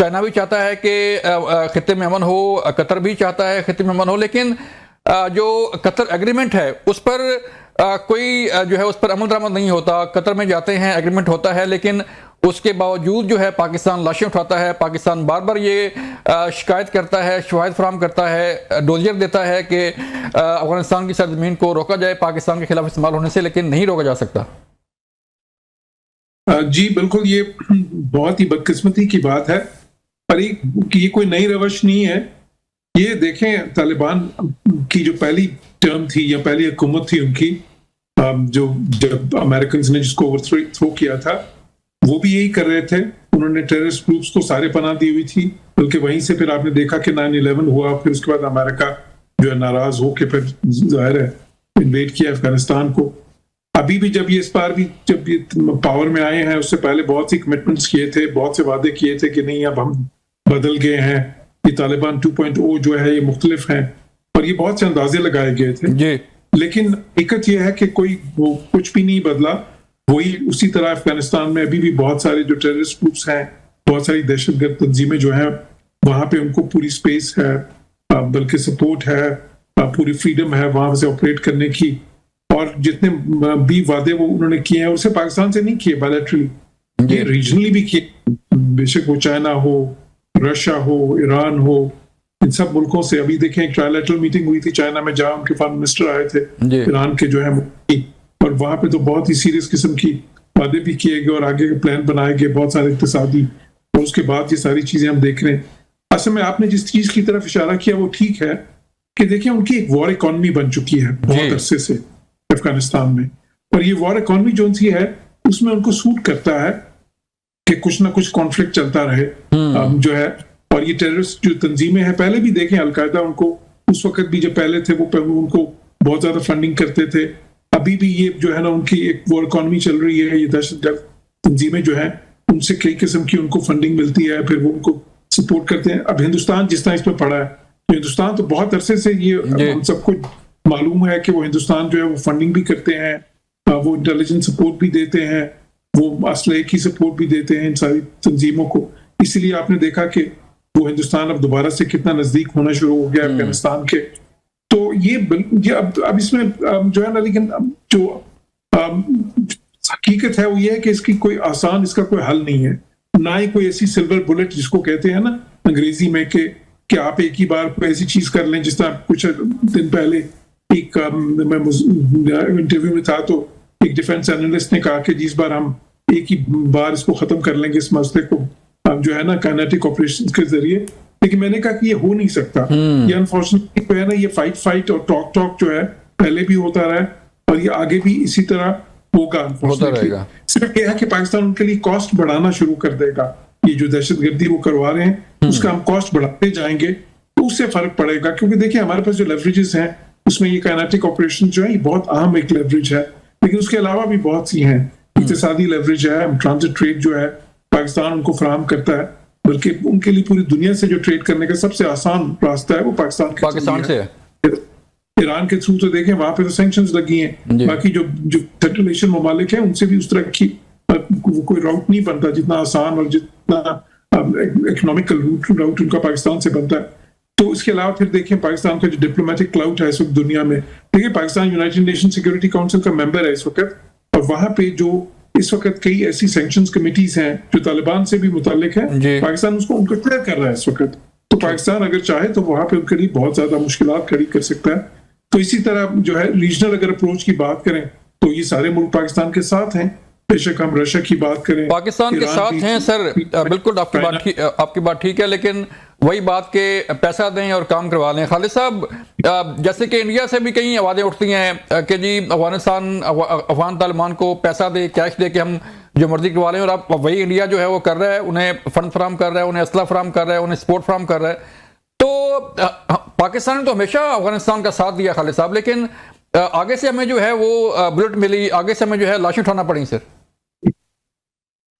China भी चाहता है कि खित्ते में अमन हो, कतर भी चाहता है खित्ते में अमन हो, लेकिन जो कतर एग्रीमेंट है उस पर कोई जो है उस पर अमल दरामद नहीं होता। कतर में जाते हैं, एग्रीमेंट होता है, लेकिन उसके बावजूद जो है पाकिस्तान लाशें उठाता है। पाकिस्तान बार बार ये शिकायत करता है, शवाहिद फराहम करता है, डोजियर देता है कि अफगानिस्तान की सरजमीन को रोका जाए पाकिस्तान के खिलाफ इस्तेमाल होने से, लेकिन नहीं रोका जा सकता। जी बिल्कुल, ये बहुत ही बदकिस्मती की बात है, पर ये कोई नई रवश नहीं है। ये देखें, तालिबान की जो पहली टर्म थी या पहली हुकूमत थी उनकी, जो जब अमेरिकन ने जिसको ओवरथ्रो किया था, वो भी यही कर रहे थे। उन्होंने टेररिस्ट ग्रुप्स को सारे पनाह दी हुई थी, बल्कि वहीं से फिर आपने देखा कि 9/11 हुआ, फिर उसके बाद अमेरिका जो है नाराज हो के फिर जाहिर है इन्वेड किया अफगानिस्तान को। अभी भी जब ये इस बार भी जब ये पावर में आए हैं, उससे पहले बहुत सी कमिटमेंट्स किए थे, बहुत से वादे किए थे कि नहीं अब हम बदल गए हैं, ये तालिबान 2.0 जो है ये मुख्तलिफ हैं, और ये बहुत से अंदाजे लगाए गए थे जी। लेकिन हकीकत ये है कि कोई वो कुछ भी नहीं बदला। वही उसी तरह अफगानिस्तान में अभी भी बहुत सारे जो टेररिस्ट ग्रुप्स हैं, बहुत सारी दहशतगर्द तंजीमें जो हैं, वहां पे उनको पूरी स्पेस है, बल्कि सपोर्ट है, पूरी फ्रीडम है वहां से ऑपरेट करने की। और जितने भी वादे वो उन्होंने किए हैं उसे पाकिस्तान से नहीं किए, बायलैटरली, ये रीजनली भी किए, बेशक वो चाइना हो, रशिया हो, ईरान हो, इन सब मुल्कों से। अभी देखें एक ट्रायलैटरल मीटिंग हुई थी चाइना में, जहां उनके फॉरेन मिनिस्टर आए थे ईरान के जो है, और वहां पे तो बहुत ही सीरियस किस्म की वादे भी किए गए और आगे के प्लान बनाए गए, बहुत सारे इक्तिसादी, और उसके बाद ये सारी चीजें हम देख रहे हैं। असल में आपने जिस चीज की तरफ इशारा किया वो ठीक है कि देखिए उनकी एक वॉर इकॉनमी बन चुकी है बहुत अरसे से अफगानिस्तान में, और ये वॉर इकॉनमी जो सी है उसमें उनको सूट करता है कि कुछ ना कुछ कॉन्फ्लिक्ट चलता रहे जो है। और ये टेररिस्ट जो तंजीमें हैं, पहले भी देखें अलकायदा उनको उस वक्त भी जब पहले थे वो उनको बहुत ज्यादा फंडिंग करते थे। अभी भी ये जो है ना उनकी एक वॉर इकॉनमी चल रही है, ये दहशतगर्द तंजीमें जो है उनसे कई किस्म की उनको फंडिंग मिलती है, फिर वो उनको सपोर्ट करते हैं। अब हिंदुस्तान जिस तरह इसमें पड़ा है, तो हिंदुस्तान तो बहुत अरसे से ये हम सबको मालूम है कि वो हिंदुस्तान जो है वो फंडिंग भी करते हैं, वो इंटेलिजेंस सपोर्ट भी देते हैं, वो असलहे की सपोर्ट भी देते हैं इन सारी तंजीमों को। इसलिए आपने देखा कि वो हिंदुस्तान अब दोबारा से कितना नजदीक होना शुरू हो गया अफगानिस्तान के। तो ये अब इसमें जो है ना, लेकिन जो हकीकत है वो ये है कि इसकी कोई आसान, इसका कोई हल नहीं है, ना ही कोई ऐसी सिल्वर बुलेट जिसको कहते हैं ना अंग्रेजी में कि आप एक ही बार कोई ऐसी चीज कर लें। जिस तरह कुछ दिन पहले एक मैं इंटरव्यू में था तो एक डिफेंस एनालिस्ट ने कहा कि जिस बार हम एक ही बार इसको खत्म कर लेंगे इस मसले को, जो है ना काइनेटिक ऑपरेशंस के जरिए, लेकिन मैंने कहा कि ये हो नहीं सकता। ये अनफॉर्चुनेटली जो है ना, ये फाइट और टॉक जो है पहले भी होता रहा है और ये आगे भी इसी तरह होगा अनफॉर्चुनेटली। सिर्फ ये है कि पाकिस्तान उनके लिए कॉस्ट बढ़ाना शुरू कर देगा। ये जो दहशतगर्दी वो करवा रहे हैं उसका हम कॉस्ट बढ़ाते जाएंगे तो उससे फर्क पड़ेगा, क्योंकि देखिए हमारे पास जो लेवरेजेस हैं उसमें ये काइनेटिक ऑपरेशन जो है ये बहुत अहम एक लेवरेज है, लेकिन उसके अलावा भी बहुत सी हैं। इक्तिसादी लेवरेज है, ट्रांजिट ट्रेड जो है पाकिस्तान उनको फराहम करता है, बल्कि उनके लिए पूरी दुनिया से जो ट्रेड करने का सबसे आसान रास्ता है वो पाकिस्तान से है। ईरान के थ्रू तो देखें वहां पे तो सैंक्शंस लगी हैं, बाकी जो सेंट्रल एशियन ममालिक हैं उनसे भी उस तरह की कोई राउट नहीं बनता जितना आसान और जितना इकोनॉमिकल राउट उनका पाकिस्तान से बनता है। तो इसके अलावा फिर देखें पाकिस्तान का जो डिप्लोमेटिक क्लाउट है इस वक्त दुनिया में, देखिए Pakistan United nation security council का मेंबर है इस वक्त, और वहां पे जो इस वक्त कई ऐसी सैंक्शंस कमिटीज हैं जो तालिबान से भी मुतालिक है, पाकिस्तान उनको क्लियर कर रहा है इस वक्त। तो पाकिस्तान अगर चाहे तो वहां पे उनके लिए बहुत ज्यादा मुश्किलात खड़ी कर सकता है। तो इसी तरह जो है रीजनल अगर अप्रोच की बात करें तो ये सारे मुल्क पाकिस्तान के साथ हैं, बेशक हम रशिया की बात करें, पाकिस्तान के साथ हैं सर, बिल्कुल आपकी बात ठीक है, लेकिन वही बात के पैसा दें और काम करवा लें। खालिद साहब, जैसे कि इंडिया से भी कई आवाज़ें उठती हैं कि जी अफगान तालिबान को पैसा दे, कैश दे के हम जो मर्जी करवा लें, और अब वही इंडिया जो है वो कर रहा है, उन्हें फंड फराम कर रहा है, उन्हें असला फराम कर रहा है, उन्हें सपोर्ट फराम कर रहा है। तो पाकिस्तान ने तो हमेशा अफगानिस्तान का साथ दिया खालिद साहब, लेकिन आगे से हमें जो है वो बुलेट मिली, आगे से हमें जो है लाशें उठाना पड़ी सर।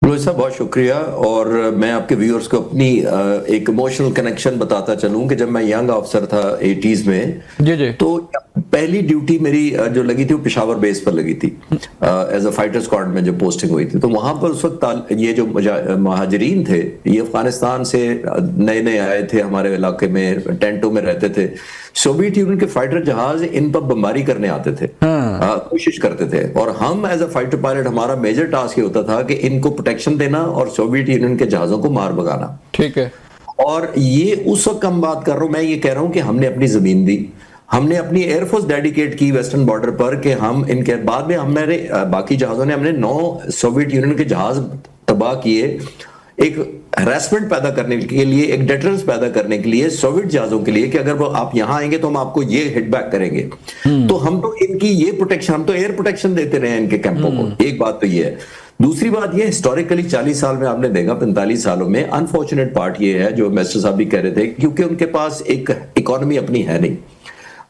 रोहित साहब बहुत शुक्रिया, और मैं आपके व्यूअर्स को अपनी एक इमोशनल कनेक्शन बताता चलूं कि जब मैं यंग ऑफिसर था 80s में, जी, तो पहली ड्यूटी मेरी जो लगी थी वो पेशावर बेस पर लगी थी, एज अ फाइटर स्क्वाड में जो पोस्टिंग हुई थी। तो वहां पर उस वक्त ये जो महाजरीन थे, ये अफगानिस्तान से नए नए आए थे, हमारे इलाके में टेंटों में रहते थे। सोवियत यूनियन के फाइटर जहाज इन पर बमबारी करने आते थे, कोशिश करते थे, और हम एज अ फाइटर पायलट हमारा मेजर टास्क ये होता था कि इनको प्रोटेक्शन देना और सोवियत यूनियन के जहाजों को मार भगाना। ठीक है। और ये उस वक्त हम बात कर रहा हूं, मैं ये कह रहा हूं कि हमने अपनी जमीन दी, हमने अपनी एयरफोर्स डेडिकेट की वेस्टर्न बॉर्डर पर, कि हम इनके बाद में हमारे बाकी जहाजों ने, हमने 9 सोवियत यूनियन के जहाज तबाह किए, एक हैरेसमेंट पैदा करने के लिए, एक डेटरेंस पैदा करने के लिए सोवियत जहाजों के लिए, कि अगर वो आप यहां आएंगे तो हम आपको ये हिट बैक करेंगे। तो हम तो इनकी ये प्रोटेक्शन, हम तो एयर प्रोटेक्शन देते रहे इनके कैंपों को। एक बात तो ये है। दूसरी बात ये, हिस्टोरिकली 40 साल में आपने देखा, 45 सालों में अनफॉर्चुनेट पार्ट ये है, जो मिस्टर साहब भी कह रहे थे, क्योंकि उनके पास एक इकोनॉमी अपनी है नहीं,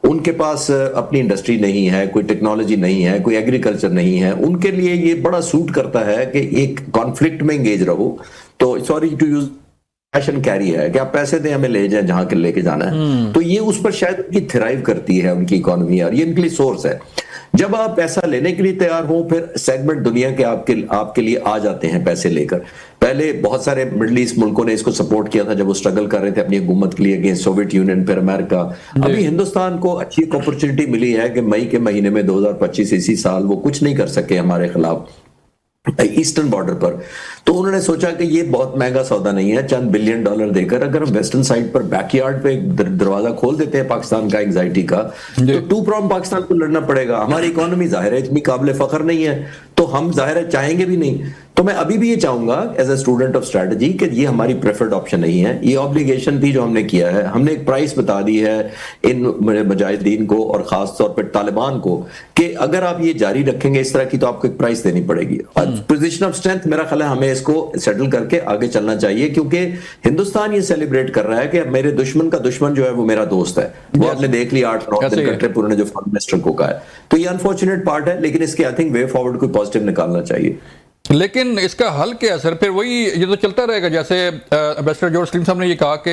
उनके पास अपनी इंडस्ट्री नहीं है, कोई टेक्नोलॉजी नहीं है, कोई एग्रीकल्चर नहीं है। उनके लिए ये बड़ा सूट करता है कि एक कॉन्फ्लिक्ट में एंगेज रहो। तो sorry to use passion carry है कि आप पैसे दें, हमें ले जाए जहां के लेके जाना है। तो ये उस पर शायद उनकी थ्राइव करती है, उनकी इकोनॉमी, और ये इनके लिए सोर्स है। जब आप पैसा लेने के लिए तैयार हो, फिर सेगमेंट दुनिया के आपके लिए आ जाते हैं पैसे लेकर। पहले बहुत सारे मिडिल ईस्ट मुल्कों ने इसको सपोर्ट किया था जब वो स्ट्रगल कर रहे थे अपनी हुकूमत के लिए अगेंस्ट सोवियत यूनियन, फिर अमेरिका। अभी हिंदुस्तान को अच्छी एक अपॉर्चुनिटी मिली है कि मई के महीने में 2025 इसी साल वो कुछ नहीं कर सके हमारे खिलाफ ईस्टर्न बॉर्डर पर। तो उन्होंने सोचा कि ये बहुत महंगा सौदा नहीं है, चंद $1 बिलियन देकर अगर हम वेस्टर्न साइड पर बैकयार्ड पे दरवाजा खोल देते हैं पाकिस्तान का एंग्जाइटी का, तो 2 प्रॉम पाकिस्तान को लड़ना पड़ेगा। हमारी इकोनॉमी जाहिर है इतनी काबिल फख्र नहीं है, तो हम जाहिर है चाहेंगे भी नहीं। तो मैं अभी भी ये चाहूंगा as a student of strategy कि ये हमारी प्रेफर्ड ऑप्शन नहीं है। ये ऑब्लिगेशन थी जो हमने किया है, हमने एक प्राइस बता दी है इन मुजाहिदीन को और खास तौर पर तालिबान को, कि अगर आप ये जारी रखेंगे इस तरह की, तो आपको एक प्राइस देनी पड़ेगी। पोजीशन ऑफ स्ट्रेंथ मेरा ख्याल है हमें इसको सेटल करके आगे चलना चाहिए, क्योंकि हिंदुस्तान ये सेलिब्रेट कर रहा है कि मेरे दुश्मन का दुश्मन जो है वो मेरा दोस्त है। वो आपने देख लिया 8-9 दिन कट्रेपुर ने जो फॉरेन मिनिस्टर को कहा है। तो ये अनफॉर्चुनेट पार्ट है, लेकिन इसके आई थिंक वे फॉरवर्ड कोई पॉजिटिव निकालना चाहिए। लेकिन इसका हल क्या है सर? फिर वही ये तो चलता रहेगा, जैसे एम्बेसडर जॉर्ज सलीम साहब ने ये कहा कि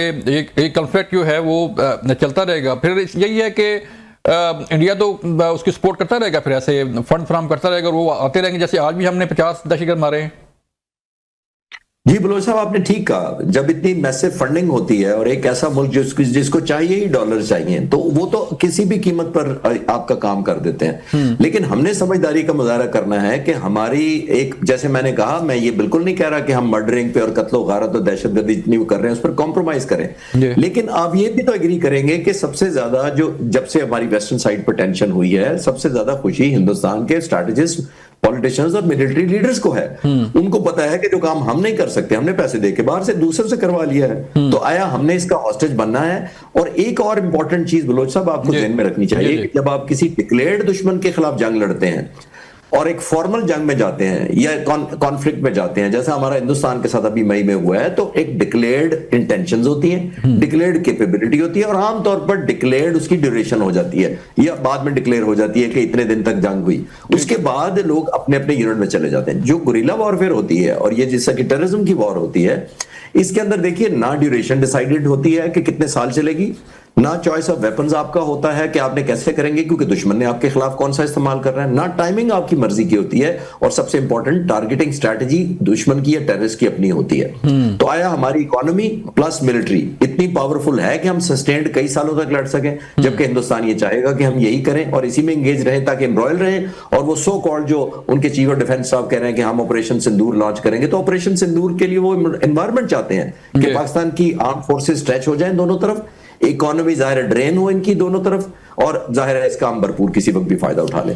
एक कॉन्फ्लिक्ट जो है वो चलता रहेगा। फिर यही है कि इंडिया तो उसकी सपोर्ट करता रहेगा, फिर ऐसे फंड फ्राहम करता रहेगा और वो आते रहेंगे, जैसे आज भी हमने 50 दहशतगर्द मारे हैं। जी बलोच साहब, आपने ठीक कहा। जब इतनी मैसिव फंडिंग होती है और एक ऐसा मुल्क जिसको चाहिए ही डॉलर चाहिए, तो वो तो किसी भी कीमत पर आपका काम कर देते हैं। लेकिन हमने समझदारी का मुजाहरा करना है कि हमारी एक, जैसे मैंने कहा, मैं ये बिल्कुल नहीं कह रहा कि हम मर्डरिंग पे और कत्लो गारत और दहशतगर्दी जितनी वो कर रहे हैं उस पर कॉम्प्रोमाइज करें। लेकिन आप ये भी तो एग्री करेंगे कि सबसे ज्यादा जो, जब से हमारी वेस्टर्न साइड पर टेंशन हुई है, सबसे ज्यादा खुशी हिंदुस्तान के स्ट्रैटेजिस्ट, पॉलिटिशियंस और मिलिट्री लीडर्स को है। उनको पता है कि जो काम हम नहीं कर सकते, हमने पैसे देके बाहर से दूसरे से करवा लिया है, तो आया हमने इसका हॉस्टेज बनना है। और एक और इंपॉर्टेंट चीज बलोच साहब आपको ध्यान में रखनी चाहिए कि जब आप किसी डिक्लेयर्ड दुश्मन के खिलाफ जंग लड़ते हैं और एक फॉर्मल जंग में जाते हैं या कॉन्फ्लिक्ट में जाते हैं, जैसा हमारा हिंदुस्तान के साथ अभी मई में हुआ है, तो एक डिक्लेयर्ड इंटेंशंस होती हैं, डिक्लेयर्ड कैपेबिलिटी होती है, और आमतौर पर डिक्लेयर्ड उसकी ड्यूरेशन हो जाती है या बाद में डिक्लेयर हो जाती है कि इतने दिन तक जंग हुई। उसके बाद लोग अपने अपने यूनिट में चले जाते हैं। जो गुरिल्ला वॉरफेयर होती है और ये जिससे कि टेररिज्म की वॉर होती है, इसके अंदर देखिए ना ड्यूरेशन डिसाइडेड होती है कि कितने साल चलेगी, ना चॉइस ऑफ वेपन्स आपका होता है कि आपने कैसे करेंगे क्योंकि दुश्मन ने आपके खिलाफ कौन सा इस्तेमाल कर रहा है, ना टाइमिंग आपकी मर्जी की होती है, और सबसे इंपॉर्टेंट टारगेटिंग स्ट्रैटेजी दुश्मन की या टेररिस्ट की अपनी होती है। तो आया हमारी इकोनॉमी प्लस मिलिट्री इतनी पावरफुल है कि हम सस्टेन्ड कई सालों तक लड़ सकें, जबकि हिंदुस्तान ये चाहेगा कि हम यही करें और इसी में एंगेज रहें ताकि एम्ब्रॉयल रहें। और वो सो कॉल्ड जो उनके चीफ ऑफ डिफेंस साहब कह रहे हैं कि हम ऑपरेशन सिंदूर लॉन्च करेंगे, तो ऑपरेशन सिंदूर के लिए वो एनवायरमेंट चाहते हैं कि पाकिस्तान की आर्म फोर्सेस स्ट्रेच हो जाएं दोनों तरफ, इकोनॉमी जाहिर ड्रेन हो इनकी दोनों तरफ, और जाहिर है इसका हम भरपूर किसी वक्त भी फायदा उठा लें।